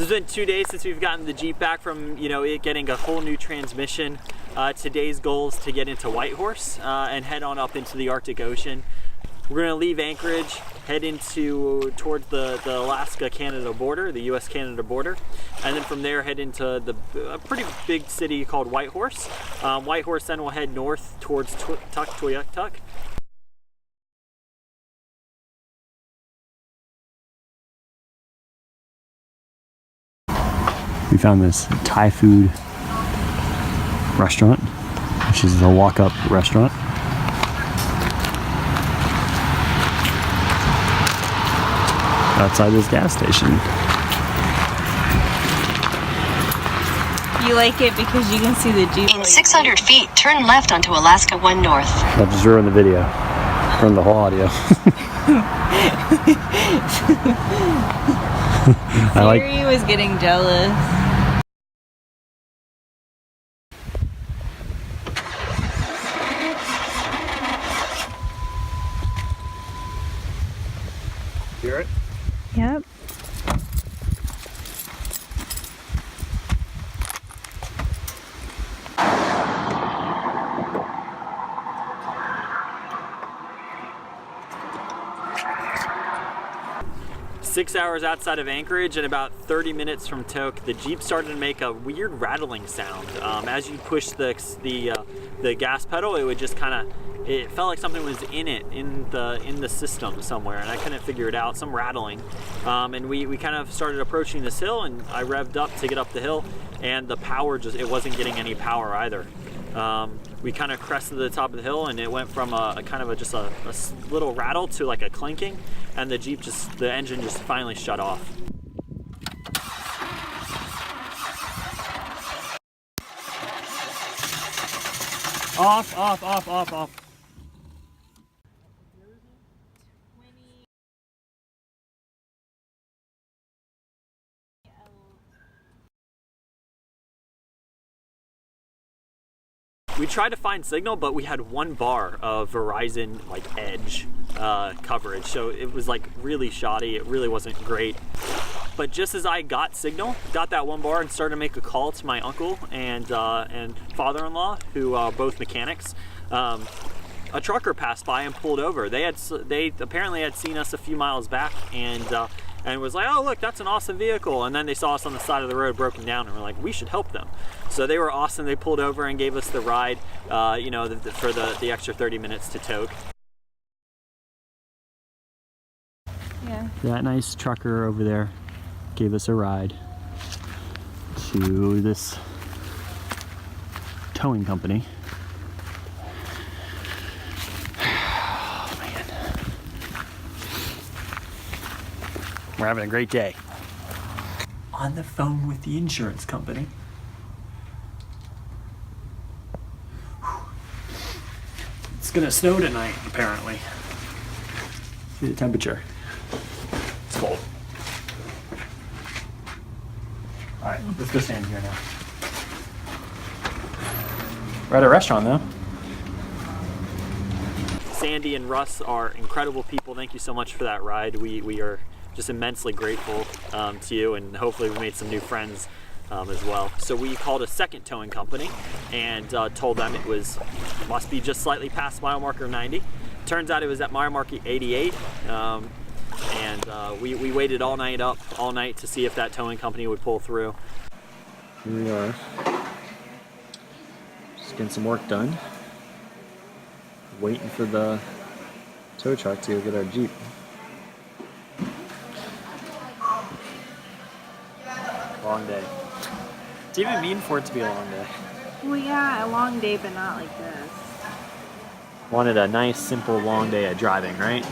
So it's been 2 days since we've gotten the Jeep back from, you know, it getting a whole new transmission. Today's goal is to get into Whitehorse and head on up into the Arctic Ocean. We're gonna leave Anchorage, head towards the Alaska-Canada border, the US-Canada border, and then from there head into a pretty big city called Whitehorse. Whitehorse, then we'll head north towards Tuktoyaktuk. We found this Thai food restaurant, which is a walk-up restaurant. Outside this gas station. You like it because you can see the Jeep. In 600 feet, turn left onto Alaska 1 North. That just ruined the video. Ruined the whole audio. Siri was getting jealous. Hear it? Yep. Six hours outside of Anchorage and about 30 minutes from Tok, the Jeep started to make a weird rattling sound. As you push the gas pedal, it would just kind of, it felt like something was in the system somewhere, and I couldn't figure it out, some rattling. And we kind of started approaching this hill, and I revved up to get up the hill, and the power it wasn't getting any power either. We kind of crested the top of the hill, and it went from a kind of just a little rattle to like a clinking, and the engine just finally shut off. Off. We tried to find signal, but we had 1 bar of Verizon like Edge coverage, so it was like really shoddy. It really wasn't great. But just as I got signal, got that 1 bar, and started to make a call to my uncle and father-in-law, who are both mechanics, a trucker passed by and pulled over. They apparently had seen us a few miles back and was like, oh look, that's an awesome vehicle. And then they saw us on the side of the road broken down, and were like, we should help them. So they were awesome. They pulled over and gave us the ride, you know, for the extra 30 minutes to Tok. Yeah. That nice trucker over there gave us a ride to this towing company. Oh man. We're having a great day. On the phone with the insurance company. It's gonna snow tonight, apparently. See the temperature. It's cold. Alright, let's go stand here now. We're at a restaurant though. Sandy and Russ are incredible people. Thank you so much for that ride. We are just immensely grateful to you, and hopefully we made some new friends as well. So we called a second towing company and told them it must be just slightly past mile marker 90. Turns out it was at mile marker 88, and we waited all night to see if that towing company would pull through. Here we are, just getting some work done, waiting for the tow truck to go get our Jeep. Long day. It's even mean for it to be a long day. Well, yeah, a long day, but not like this. Wanted a nice, simple, long day of driving, right?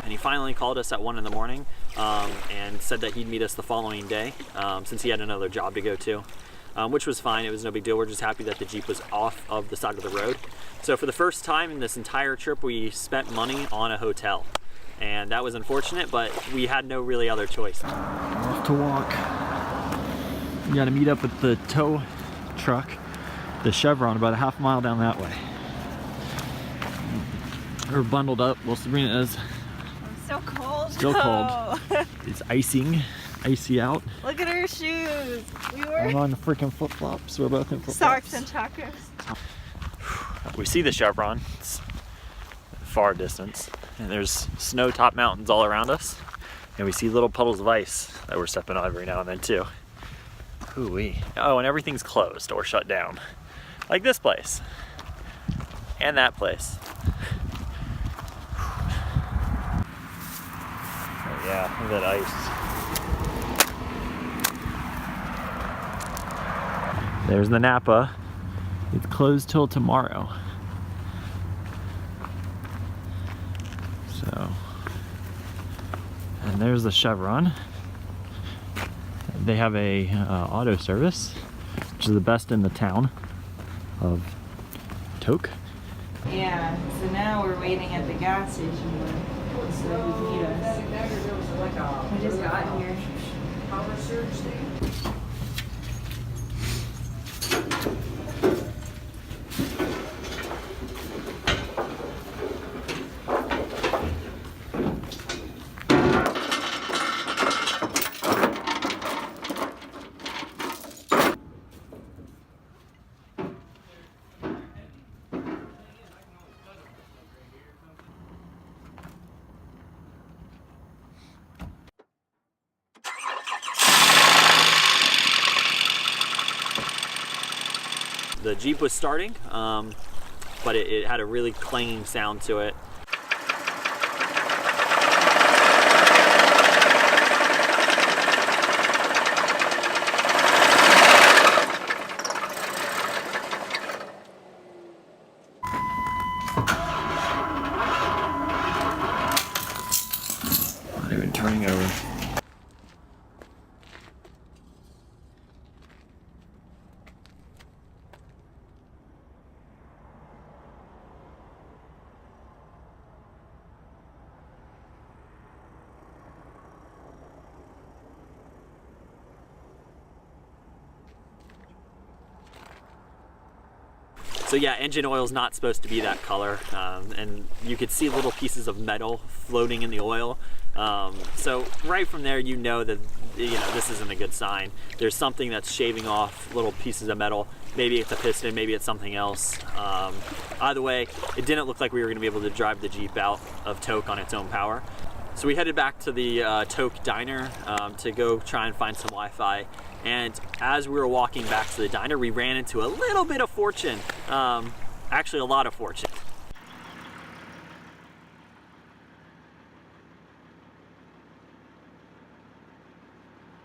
And he finally called us at 1 in the morning and said that he'd meet us the following day since he had another job to go to, which was fine. It was no big deal. We're just happy that the Jeep was off of the side of the road. So for the first time in this entire trip, we spent money on a hotel. And that was unfortunate, but we had no really other choice. Off to walk. We gotta meet up with the tow truck, the Chevron, about a half mile down that way. We're bundled up. Well, Sabrina is. so cold. Still cold. though. It's icy out. Look at her shoes. We I'm were on the freaking flip-flops. We're both in flip-flops. socks and tacos. We see the chevron. It's far distance, and there's snow-topped mountains all around us, and we see little puddles of ice that we're stepping on every now and then too. Ooh-wee. Oh, and everything's closed or shut down, like this place and that place. Oh yeah, look at that ice. There's the Napa. It's closed till tomorrow. So, and there's the Chevron. They have a auto service, which is the best in the town of Tok. Yeah, so now we're waiting at the gas station so he can meet us. We just got here. The Jeep was starting, but it had a really clanging sound to it. Not even turning over. So yeah, engine oil is not supposed to be that color, and you could see little pieces of metal floating in the oil. So right from there, you know that this isn't a good sign. There's something that's shaving off little pieces of metal. Maybe it's a piston, maybe it's something else. Either way, it didn't look like we were going to be able to drive the Jeep out of Tok on its own power. So we headed back to the Tok diner to go try and find some Wi-Fi. And as we were walking back to the diner, we ran into a little bit of fortune. Actually, a lot of fortune.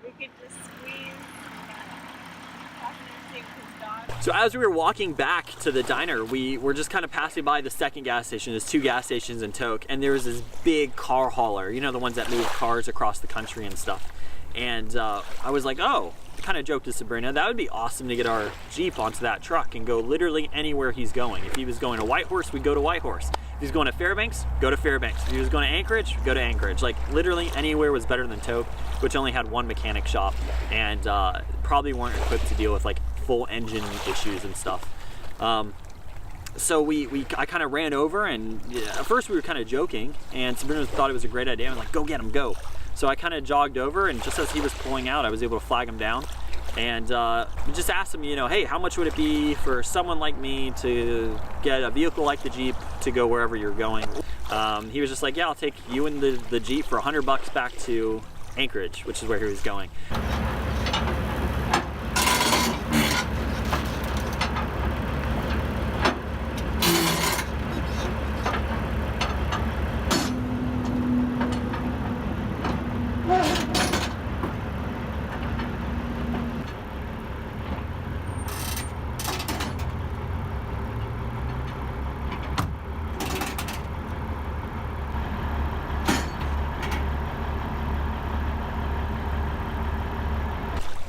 We could just squeeze So as we were walking back to the diner, we were just kind of passing by the second gas station. There's 2 gas stations in Tok, and there was this big car hauler, the ones that move cars across the country and stuff. And I was like, oh, I kind of joked to Sabrina, that would be awesome to get our Jeep onto that truck and go literally anywhere he's going. If he was going to Whitehorse, we'd go to Whitehorse. If he's going to Fairbanks, go to Fairbanks. If he was going to Anchorage, go to Anchorage. Like literally anywhere was better than Tok, which only had 1 mechanic shop and probably weren't equipped to deal with like full engine issues and stuff. So I kind of ran over, and at first we were kind of joking, and Sabrina thought it was a great idea. I was like, go get him, go. So I kind of jogged over, and just as he was pulling out, I was able to flag him down and just asked him, hey, how much would it be for someone like me to get a vehicle like the Jeep to go wherever you're going? He was just like, yeah, I'll take you and the Jeep for $100 back to Anchorage, which is where he was going.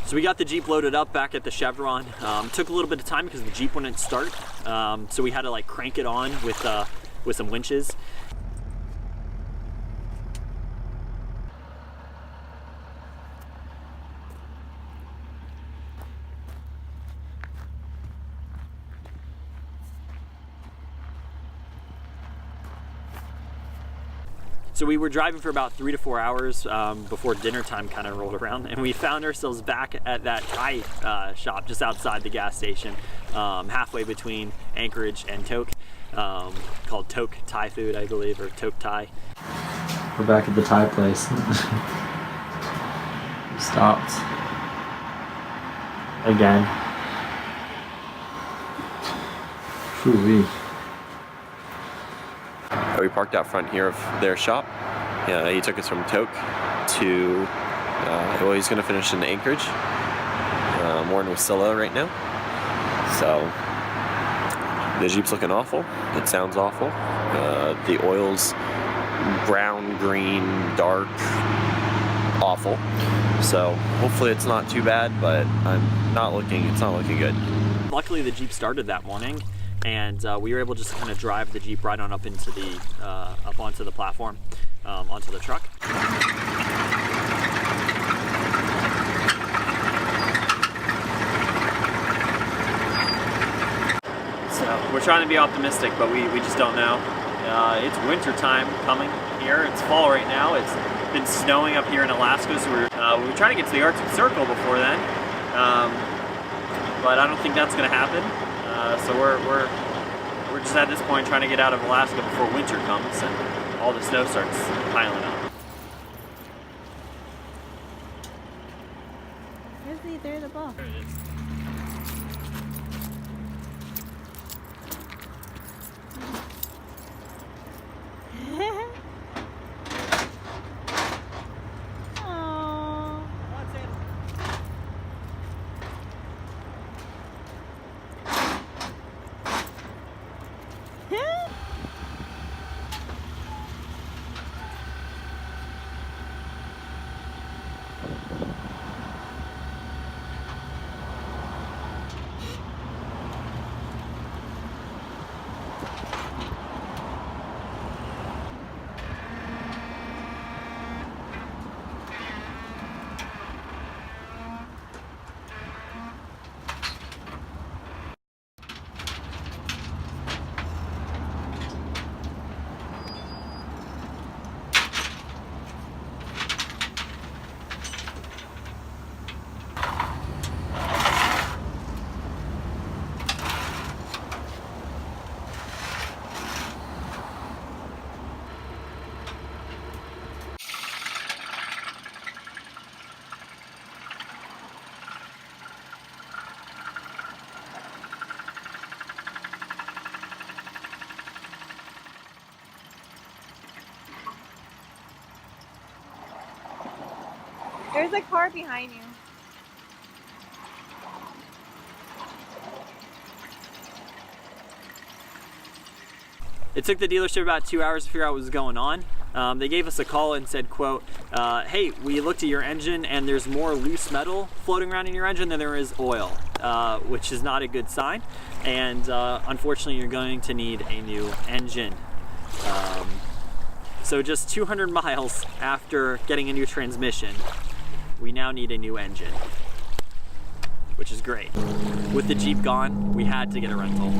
So we got the Jeep loaded up back at the Chevron. Took a little bit of time because the Jeep wouldn't start. So we had to like crank it on with some winches. So we were driving for about 3 to 4 hours before dinner time kind of rolled around, and we found ourselves back at that Thai shop just outside the gas station, halfway between Anchorage and Tok, called Tok Thai Food, I believe, or Tok Thai. We're back at the Thai place. We stopped again. Phoo-wee. We parked out front here of their shop. He took us from Tok to, well, he's going to finish in Anchorage. We're in Wasilla right now. So, the Jeep's looking awful. It sounds awful. The oil's brown, green, dark, awful. So, hopefully it's not too bad, but it's not looking good. Luckily the Jeep started that morning, and we were able to just kind of drive the Jeep right on up into the up onto the platform, onto the truck. So we're trying to be optimistic, but we just don't know. It's winter time coming here. It's fall right now. It's been snowing up here in Alaska, so we were trying to get to the Arctic Circle before then, but I don't think that's going to happen. So we're just at this point trying to get out of Alaska before winter comes and all the snow starts piling up. Where's the third of the ball? There it is. There's a car behind you. It took the dealership about 2 hours to figure out what was going on. They gave us a call and said, quote, hey, we looked at your engine and there's more loose metal floating around in your engine than there is oil, which is not a good sign. And unfortunately, you're going to need a new engine. So just 200 miles after getting a new transmission, we now need a new engine, which is great. With the Jeep gone, we had to get a rental.